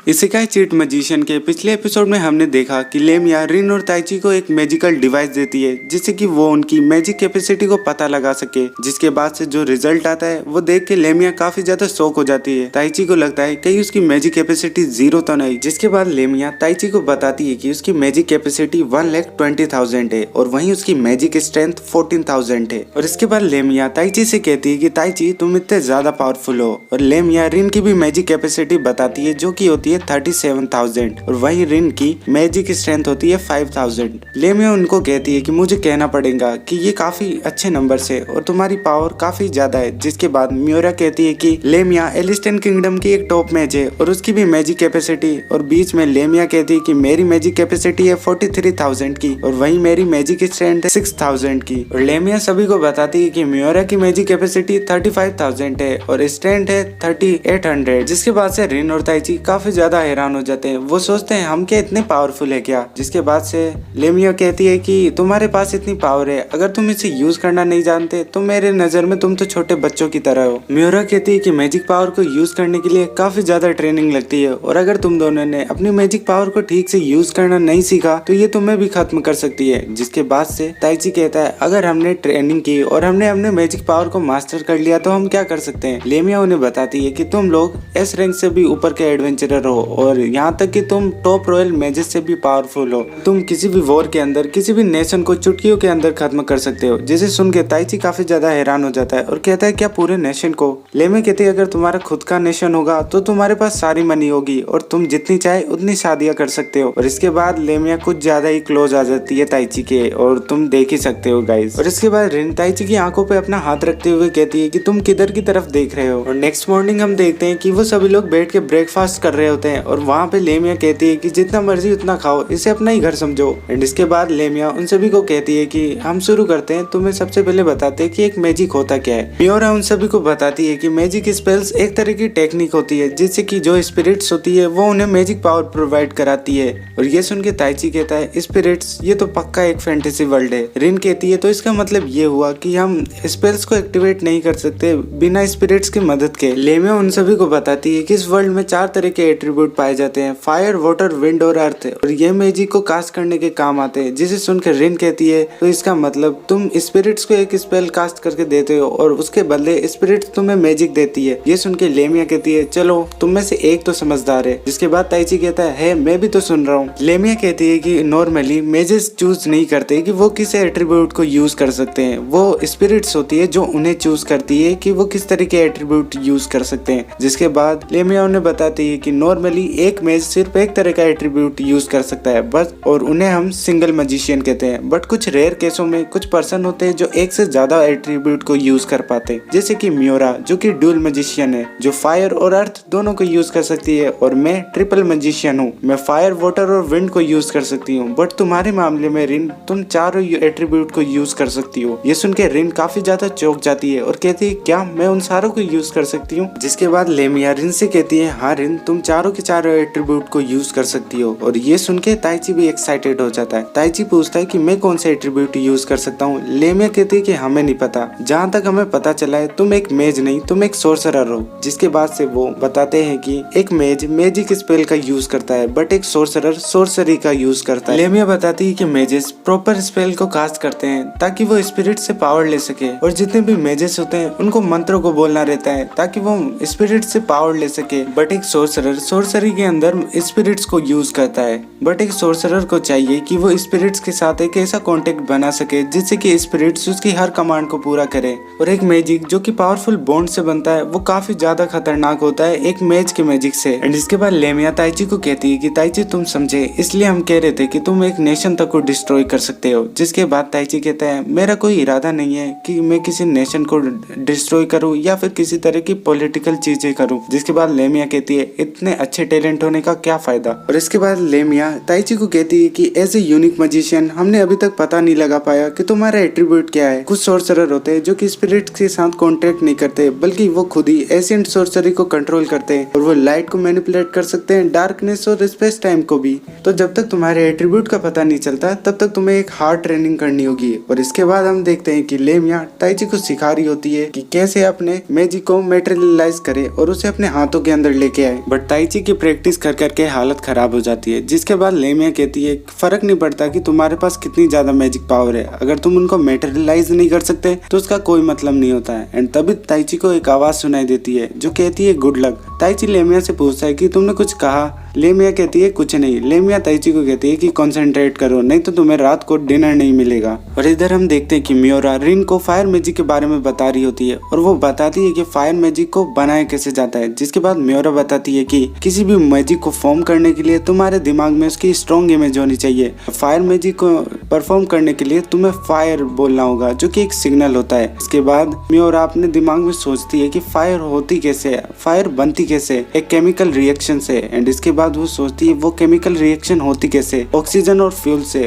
Isekai cheat magician के पिछले episode में हमने देखा कि लेमिया रिन और ताइची को एक मैजिकल डिवाइस देती है जिससे कि वो उनकी मैजिक कैपेसिटी को पता लगा सके। जिसके बाद से जो रिजल्ट आता है वो देख के लेमिया काफी ज्यादा शॉक हो जाती है। ताइची को लगता है कहीं उसकी मैजिक कैपेसिटी 0 तो नहीं। जिसके बाद लेमिया ताइची को बताती है कि उसकी मैजिक कैपेसिटी 1,20,000 है और वहीं उसकी मैजिक स्ट्रेंथ 14,000 है। और इसके बाद लेमिया ताइची से कहती है कि ताइची तुम इतने ज्यादा पावरफुल हो। और लेमिया रिन की भी मैजिक कैपेसिटी बताती है जो की होती है 37,000 और वही रिन की मैजिक स्ट्रेंथ होती है 5,000। लेमिया उनको कहती है कि मुझे कहना पड़ेगा कि ये काफी अच्छे नंबर है और तुम्हारी पावर काफी ज्यादा है। जिसके बाद मियोरा कहती है कि लेमिया एलिस्टन किंगडम की एक टॉप मैच है और उसकी भी मैजिक कैपेसिटी। और बीच में लेमिया कहती है कि मेरी मैजिक कैपेसिटी है 43,000 की और वही मेरी मैजिक स्ट्रेंथ है 6,000 की। और लेमिया सभी को बताती है कि मियोरा की मैजिक कैपेसिटी 35,000 है और स्ट्रेंथ है 3,800। जिसके बाद से रिन और ताइची काफी ज्यादा हैरान हो जाते हैं। वो सोचते हैं हम क्या इतने पावरफुल है क्या। जिसके बाद से लेमिया कहती है कि तुम्हारे पास इतनी पावर है, अगर तुम इसे यूज करना नहीं जानते तो मेरे नजर में तुम तो छोटे बच्चों की तरह हो। मियोरा कहती है कि मैजिक पावर को यूज करने के लिए काफी ज्यादा ट्रेनिंग लगती है और अगर तुम दोनों ने अपनी मैजिक पावर को ठीक से यूज करना नहीं सीखा तो ये तुम्हें भी खत्म कर सकती है। जिसके बाद से ताइची कहता है अगर हमने ट्रेनिंग की और हमने अपने मैजिक पावर को मास्टर कर लिया तो हम क्या कर सकते हैं। लेमिया उन्हें बताती है कि तुम लोग एस रैंक से भी ऊपर के एडवेंचरर हो और यहाँ तक कि तुम टॉप रॉयल मैजेस से भी पावरफुल हो। तुम किसी भी वॉर के अंदर किसी भी नेशन को चुटकियों के अंदर खत्म कर सकते हो। जिसे सुन के ताइची काफी ज्यादा हैरान हो जाता है और कहता है क्या पूरे नेशन को। लेमिया कहती है अगर तुम्हारा खुद का नेशन होगा तो तुम्हारे पास सारी मनी होगी और तुम जितनी चाहे उतनी शादियां कर सकते हो। और इसके बाद लेमिया कुछ ज्यादा ही क्लोज आ जाती है ताइची के और तुम देख ही सकते हो गाइस। और इसके बाद रिन ताइची की आंखों पे अपना हाथ रखते हुए कहती है कि तुम किधर की तरफ देख रहे हो। और नेक्स्ट मॉर्निंग हम देखते हैं कि वो सभी लोग बैठ के ब्रेकफास्ट कर रहे होते हैं और वहाँ पे लेमिया कहती है कि जितना मर्जी उतना खाओ, इसे अपना ही घर समझो। एंड इसके बाद लेमिया उन सभी को कहती है कि हम शुरू करते हैं, तुम्हें सबसे पहले बताते हैं कि एक मैजिक होता क्या है। मियोरा उन सभी को बताती है कि मैजिक स्पेल्स एक तरह की टेक्निक होती है जिससे कि जो स्पिरिट्स होती है वो उन्हें मैजिक पावर प्रोवाइड कराती है। और ये सुन के ताइची कहता है स्पिरिट्स, ये तो पक्का एक फैंटेसी वर्ल्ड है। रिन कहती है तो इसका मतलब ये हुआ कि हम स्पेल्स को एक्टिवेट नहीं कर सकते बिना स्पिरिट्स की मदद के। लेमिया उन सभी को बताती है कि इस वर्ल्ड में 4 तरह के एट्रीब्यूट पाए जाते हैं, फायर, वाटर, विंड और अर्थ, और ये मैजिक को कास्ट करने के काम आते हैं। जिसे सुनकर रिन कहती है तो इसका मतलब तुम स्पिरिट्स को एक स्पेल कास्ट करके देते हो और उसके बदले स्पिरिट्स तुम्हें मैजिक देती है। ये सुन के लेमिया कहती है चलो तुम में से एक तो समझदार है। जिसके बाद ताइची कहता है मैं भी तो सुन रहा हूँ। लेमिया कहती है कि नॉर्मली मेजेस चूज नहीं करते कि वो किस एट्रीब्यूट को यूज कर सकते हैं, वो स्पिरिट्स होती है जो उन्हें चूज करती है कि वो किस तरह के एट्रीब्यूट यूज कर सकते हैं। जिसके बाद लेमिया उन्हें बताती है कि नॉर्मली एक मेज सिर्फ एक तरह का एट्रीब्यूट यूज कर सकता है बस, और उन्हें हम सिंगल मैजिशियन कहते हैं। बट कुछ रेयर केसों में कुछ पर्सन होते हैं जो एक से ज्यादा एट्रीब्यूट को यूज कर पाते हैं, जैसे कि मियोरा जो कि ड्यूल मैजिशियन है जो फायर और अर्थ दोनों को यूज कर सकती है, और मैं ट्रिपल मैजिशियन हूँ, मैं फायर, वाटर और विंड को यूज कर सकती हूँ। बट तुम्हारे मामले में रिन तुम चारों एट्रीब्यूट को यूज कर सकती हो। ये सुन के रिन काफी ज्यादा चौंक जाती है और कहती है क्या मैं उन सारों को यूज कर सकती हूँ। जिसके बाद लेमिया रिन से कहती है हाँ रिन तुम चारों के चारों एट्रीब्यूट को यूज कर सकती हो। और ये सुन के ताइची भी एक्साइटेड हो जाता है। ताइची पूछता है कि मैं कौन से एट्रीब्यूट यूज कर सकता हूँ। लेमिया कहती है कि हमें नहीं पता, जहाँ तक हमें पता चला है तुम एक मेज नहीं तुम एक सोर्सरर हो। जिसके बाद से वो बताते हैं कि एक मेज मैजिक स्पेल का यूज करता है बट एक सोर्सरर सोर्सरी का यूज करता है। लेमिया बताती है कि मेजेस प्रॉपर स्पेल को कास्ट करते हैं ताकि वो स्पिरिट से पावर ले सके, और जितने भी मेजेस होते हैं उनको मंत्रों को बोलना रहता है ताकि वो स्पिरिट से पावर ले सके। बट एक सोर्सरर सोर्सरी के अंदर स्पिरिट्स को यूज करता है। बट एक सोर्सरर को चाहिए कि वो स्पिरिट्स के साथ एक ऐसा कॉन्टेक्ट बना सके जिससे कि स्पिरिट्स उसकी हर कमांड को पूरा करे। और एक मैजिक जो कि पावरफुल बॉन्ड से बनता है वो काफी ज्यादा खतरनाक होता है एक मेज के मैजिक से। एंड इसके बाद लेमिया ताइची को कहती है कि ताइची तुम समझे, इसलिए हम कह रहे थे कि तुम एक नेशन तक को डिस्ट्रॉय कर सकते हो। जिसके बाद ताइची कहता है मेरा कोई इरादा नहीं है कि मैं किसी नेशन को डिस्ट्रॉय करूं या फिर किसी तरह की पॉलिटिकल चीजें करूं। जिसके बाद लेमिया कहती है इतने अच्छे टैलेंट होने का क्या फायदा। और इसके बाद लेमिया ताइची को कहती है कि एज ए यूनिक मैजिशियन हमने अभी तक पता नहीं लगा पाया कि तुम्हारा एट्रीब्यूट क्या है। कुछ सोर्सरर होते हैं जो कि स्पिरिट के साथ कॉन्टेक्ट नहीं करते बल्कि वो खुद ही एशियंट सोर्सरी को कंट्रोल करते हैं और वो लाइट को मैनिपुलेट कर सकते हैं, डार्कनेस और स्पेस टाइम को भी। तो जब तक तुम्हारे एट्रीब्यूट का पता नहीं चलता तब तक तुम्हें एक हार्ड ट्रेनिंग करनी होगी। और इसके बाद हम देखते हैं कि लेमिया ताइची को सिखा रही होती है कि कैसे अपने मैजिक को मैटेरियलाइज करे और उसे अपने हाथों के अंदर लेके आए। बट ताइची ताइची की प्रैक्टिस कर करके हालत खराब हो जाती है, जिसके बाद लेमिया कहती है फर्क नहीं पड़ता कि तुम्हारे पास कितनी ज्यादा मैजिक पावर है, अगर तुम उनको मेटेरियलाइज नहीं कर सकते तो उसका कोई मतलब नहीं होता है। एंड तभी ताइची को एक आवाज सुनाई देती है जो कहती है गुड लक। ताइची लेमिया से पूछता है कि तुमने कुछ कहा। लेमिया कहती है कुछ नहीं। लेमिया ताइची को कहती है कि कंसंट्रेट करो, नहीं तो तुम्हें रात को डिनर नहीं मिलेगा। और इधर हम देखते हैं कि मियोरा रिन को फायर मैजिक के बारे में बता रही होती है और वो बताती है कि फायर मैजिक को बनाया कैसे जाता है। जिसके बाद मियोरा बताती है कि किसी भी मैजिक को फॉर्म करने के लिए तुम्हारे दिमाग में उसकी स्ट्रॉन्ग इमेज होनी चाहिए। फायर मैजिक को परफॉर्म करने के लिए तुम्हें फायर बोलना होगा जो कि एक सिग्नल होता है। इसके बाद मियोरा अपने दिमाग में सोचती है कि फायर होती कैसे है, फायर बनती कैसे, एक केमिकल रिएक्शन से। एंड इसके बाद वो सोचती है वो केमिकल रिएक्शन होती कैसे, ऑक्सीजन और फ्यूल से।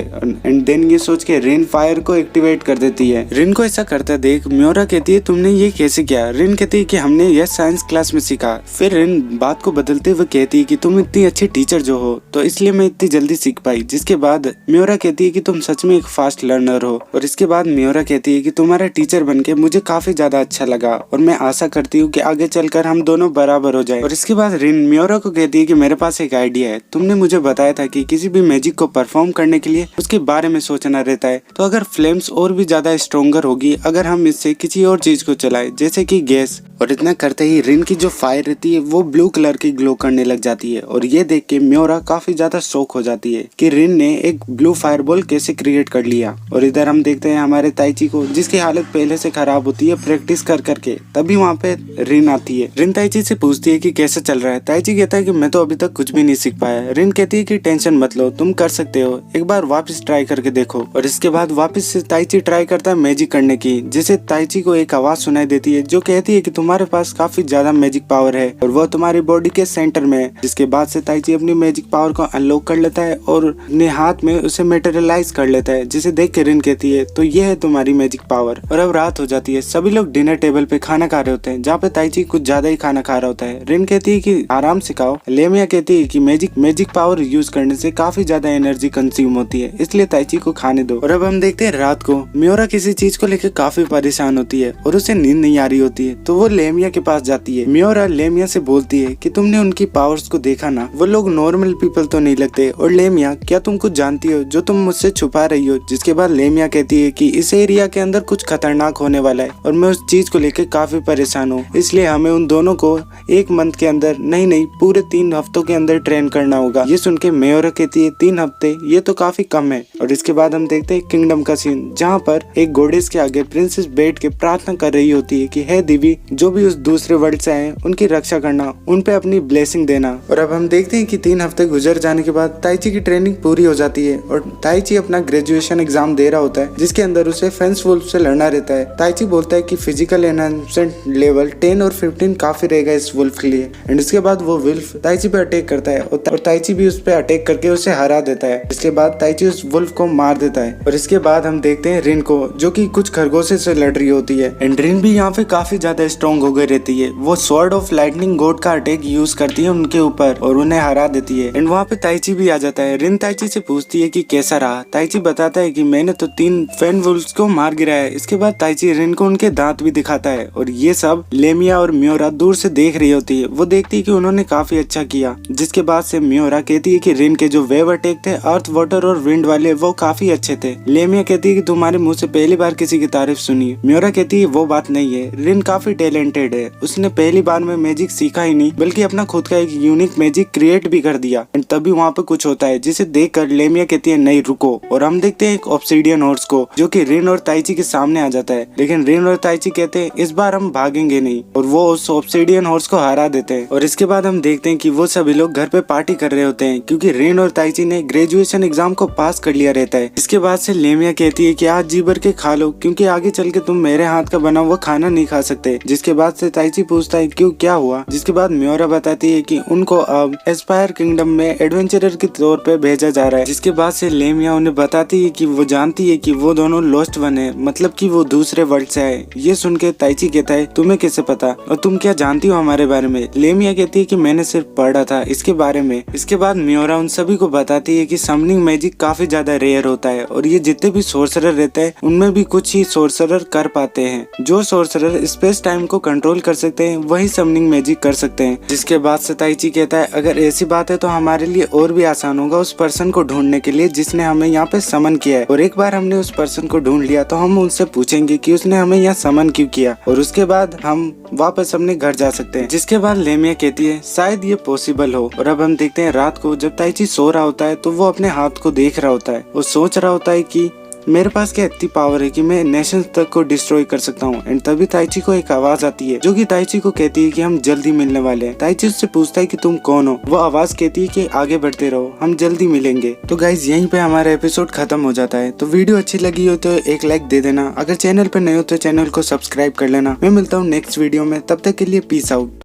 एंड देन ये सोच के रिन फायर को एक्टिवेट कर देती है। रिन को ऐसा करता देख मियोरा कहती है तुमने ये कैसे किया। रिन कहती है कि हमने यह साइंस क्लास में सीखा। फिर रिन बात को बदलते हुए कहती है कि तुम इतनी अच्छी टीचर जो हो तो इसलिए मैं इतनी जल्दी सीख पाई। जिसके बाद मियोरा कहती है कि तुम सच में एक फास्ट लर्नर हो। और इसके बाद मियोरा कहती है कि तुम्हारा टीचर बनके मुझे काफी ज्यादा अच्छा लगा और मैं आशा करती हूँ कि आगे चलकर हम दोनों बराबर हो जाए। और इसके बाद रिन मियोरा को कहती है कि मेरे पास एक आइडिया है। तुमने मुझे बताया था कि किसी भी मैजिक को परफॉर्म करने के लिए उसके बारे में सोचना रहता है, तो अगर फ्लेम्स और भी ज्यादा स्ट्रोंगर होगी अगर हम इससे किसी और चीज को चलाए जैसे कि गैस। और इतना करते ही रिन की जो फायर रहती है वो ब्लू कलर की ग्लो करने लग जाती है। और ये देख के मियोरा काफी ज्यादा शॉक हो जाती है कि रिन ने एक ब्लू फायरबॉल कैसे क्रिएट कर लिया। और इधर हम देखते हैं हमारे ताइची को जिसकी हालत पहले से खराब होती है प्रैक्टिस कर करके। तभी वहाँ पे रिन आती है। रिन ताइची से पूछती है कि कैसे चल रहा है। ताइची कहता है कि मैं तो अभी तक कुछ भी नहीं सीख पाया। रिन कहती है कि टेंशन मत लो, तुम कर सकते हो, एक बार वापस ट्राई करके देखो। और इसके बाद वापस से ताइची ट्राई करता है मैजिक करने की, जिसे ताइची को एक आवाज सुनाई देती है जो कहती है कि तुम्हारे पास काफी ज्यादा मैजिक पावर है और वो तुम्हारी बॉडी के सेंटर में है। जिसके बाद से ताइची अपनी मैजिक पावर को अनलॉक कर लेता है और अपने हाथ में उसे मेटेरियलाइज कर लेता है, जिसे देख के रिन कहती है तो ये है तुम्हारी मैजिक पावर। और अब रात हो जाती है, सभी लोग डिनर टेबल पे खाना खा रहे होते हैं जहाँ पे ताइची कुछ ज्यादा ही खाना खा रहा होता है। रिन कहती है कि आराम से खाओ। लेमिया कहती है कि मैजिक पावर यूज करने से काफी ज्यादा एनर्जी कंज्यूम होती है, इसलिए ताइची को खाने दो। और अब हम देखते हैं रात को मियोरा किसी चीज को लेकर काफी परेशान होती है और उसे नींद नहीं आ रही होती है, तो वो लेमिया के पास जाती है। मियोरा लेमिया से बोलती है कि तुमने उनकी पावर्स को देखा ना, वो लोग नॉर्मल पीपल तो नहीं लगते। और लेमिया क्या तुम कुछ जानती हो जो तुम मुझसे छुपा रही हो। जिसके बाद लेमिया कहती है कि इस एरिया के अंदर कुछ खतरनाक होने वाला है और मैं उस चीज को लेकर काफी परेशान हूँ, इसलिए हमें उन दोनों को एक मंथ के अंदर नहीं पूरे 3 हफ्तों के अंदर ट्रेन करना होगा। ये सुन के मियोरा कहती है 3 हफ्ते ये तो काफी कम है। और इसके बाद हम देखते हैं किंगडम का सीन जहाँ पर एक गोडेस के आगे प्रिंसेस बैठ के प्रार्थना कर रही होती है कि हे देवी, जो भी उस दूसरे वर्ल्ड से आए उनकी रक्षा करना, उन पे अपनी ब्लेसिंग देना। और अब हम देखते हैं कि 3 हफ्ते गुजर जाने के बाद ताइची की ट्रेनिंग पूरी हो जाती है और ताइची अपना ग्रेजुएशन एग्जाम दे रहा होता है जिसके अंदर उसे फेंस वुल्फ से लड़ना रहता है। ताइची बोलता है कि फिजिकल एनहांसमेंट लेवल 10 और 15 काफी रहेगा इस वुल्फ के लिए। एंड इसके बाद वो वुल्फ ताइची पे अटैक करता है और ताइची भी उस पे अटैक करके उसे हरा देता है। इसके बाद ताइची उस वुल्फ को मार देता है। और इसके बाद हम देखते हैं रिन को जो कि कुछ खरगोशों से लड़ रही होती है। एंड रिन भी यहाँ पे काफी ज्यादा स्ट्रॉन्ग हो गई रहती है। वो स्वॉर्ड ऑफ लाइटनिंग गॉड का अटैक यूज करती है उनके ऊपर और उन्हें हरा देती है। एंड वहाँ पे ताइची भी आ जाता है। रिन ताइची से पूछती है कि कैसा रहा। ताइची बताता है कि मैंने तो 3 फेन वुल्फ्स को मार गिराया है। इसके बाद ताइची रिन को उनके दांत भी दिखाता है और ये सब लेमिया और मियोरा दूर से देख रही होती है। वो देखती है कि उन्होंने काफी अच्छा किया। जिसके बाद से मियोरा कहती है कि रिन के जो वेव अटैक थे अर्थ, वाटर और विंड वाले वो काफी अच्छे थे। लेमिया कहती है कि तुम्हारे मुंह से पहली बार किसी की तारीफ सुनी। मियोरा कहती है वो बात नहीं है, रिन काफी टैलेंटेड है, उसने पहली बार में मैजिक सीखा ही नहीं बल्कि अपना खुद का एक यूनिक मैजिक क्रिएट भी कर दिया। एंड तभी वहाँ पे कुछ होता है जिसे देखकर लेमिया कहती है नहीं रुको। और हम देखते हैं एक ऑब्सिडियन हॉर्स को जो कि रिन और ताइची के सामने आ जाता है, लेकिन रिन और ताइची कहते हैं इस बार हम भागेंगे नहीं और वो उस ऑब्सिडियन हॉर्स को हरा देते हैं। और इसके बाद हम देखते हैं कि वो सभी लोग घर पे पार्टी कर रहे होते हैं क्योंकि रिन और ताइची ने ग्रेजुएशन एग्जाम को पास कर लिया रहता है। इसके बाद से लेमिया कहती है कि आज जी भर के खा लो क्योंकि आगे चल के तुम मेरे हाथ का बना हुआ खाना नहीं खा सकते। जिसके बाद से ताइची पूछता है क्यों, क्या हुआ। जिसके बाद मियोरा बताती है कि उनको अब एस्पायर किंगडम में एडवेंचरर के तौर पे भेजा जा रहा है। जिसके बाद से लेमिया उन्हें बताती है कि वो जानती है कि वो दोनों लॉस्ट वन है, मतलब कि वो दूसरे वर्ल्ड से आए। ये सुन के ताइची कहता है तुम्हें कैसे पता और तुम क्या जानती हो हमारे बारे में। लेमिया कहती है कि मैंने सिर्फ पढ़ा था इसके बारे में। इसके बाद मियोरा उन सभी को बताती है कि समनिंग मैजिक काफी ज्यादा रेयर होता है और ये जितने भी सोर्सरर रहते हैं उनमें भी कुछ ही सोर्सरर कर पाते हैं। जो सोर्सरर स्पेस टाइम को कंट्रोल कर सकते हैं वही समनिंग मैजिक कर सकते हैं। जिसके बाद से ताइची कहता है अगर ऐसी बात है तो हमारे लिए और भी आसान होगा उस पर्सन को ढूंढने के लिए जिसने हमें यहाँ पे समन किया है, और एक बार हमने उस पर्सन को ढूंढ लिया तो हम उनसे पूछेंगे कि उसने हमें यहाँ समन क्यों किया, और उसके बाद हम वापस अपने घर जा सकते हैं। जिसके बाद लेमिया कहती है शायद ये पॉसिबल हो। और अब हम देखते हैं रात को जब ताइची सो रहा होता है तो वो अपने हाथ को देख रहा होता है। वो सोच रहा होता है कि मेरे पास क्या इतनी पावर है कि मैं नेशंस तक को डिस्ट्रॉय कर सकता हूँ। एंड तभी ताइची को एक आवाज आती है जो कि ताइची को कहती है कि हम जल्दी मिलने वाले हैं। ताइची उससे पूछता है कि तुम कौन हो। वो आवाज कहती है कि आगे बढ़ते रहो, हम जल्दी मिलेंगे। तो गाइज यहीं पे हमारा एपिसोड खत्म हो जाता है। तो वीडियो अच्छी लगी हो तो एक लाइक दे देना। अगर चैनल पे नए हो तो चैनल को सब्सक्राइब कर लेना। मैं मिलता हूँ नेक्स्ट वीडियो में, तब तक के लिए पीस आउट।